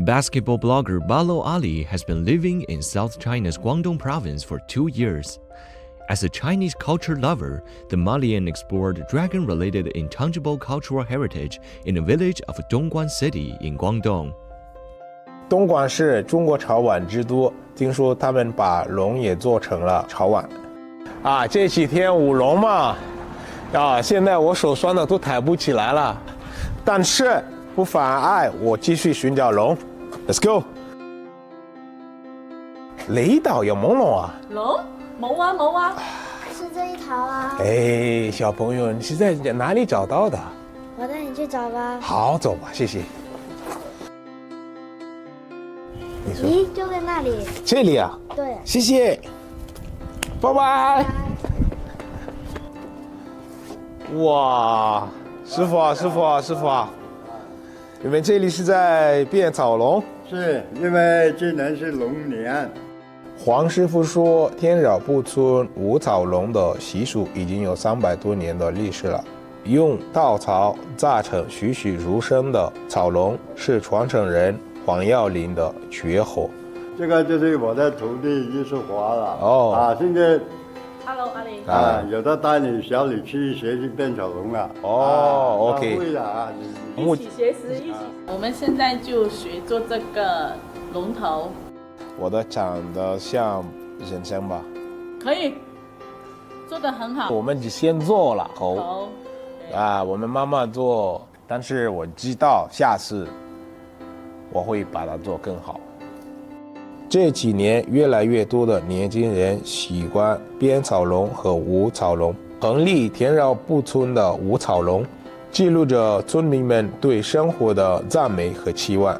Basketball blogger Balo Ali has been living in South China's Guangdong province for 2 years. As a Chinese culture lover, the Malian explored dragon-related intangible cultural heritage in the village of Dongguan City in Guangdong. 东莞是中国潮玩之都，听说他们把龙也做成了潮玩。这几天舞龙嘛，现在我手酸的都抬不起来了，但是不妨碍我继续寻找龙。Let's go。雷岛有猛龙啊？龍冇啊冇啊，是这一条啊。小朋友，你是在哪里找到的？我带你去找吧。好，走吧，谢谢。你说咦，就在那里。这里啊？对。谢谢，拜拜。哇，师傅啊，你们这里是在变草龙？是因为今年是龙年。黄师傅说，天饶布村舞草龙的习俗已经有300多年的历史了。用稻草炸成栩栩如生的草龙，是传承人黄耀林的绝活。这个就是我的徒弟艺术华了。现在 Hello， 阿里。有的带你小李去学习变草龙了。OK。会的啊，一起学习一起。我们现在就学做这个龙头。我的长得像人参吧？可以，做得很好。我们先做了头，我们慢慢做，但是我知道下次我会把它做更好。这几年，越来越多的年轻人喜欢编草龙和舞草龙，成立田饶布村的舞草龙，记录着村民们对生活的赞美和期望。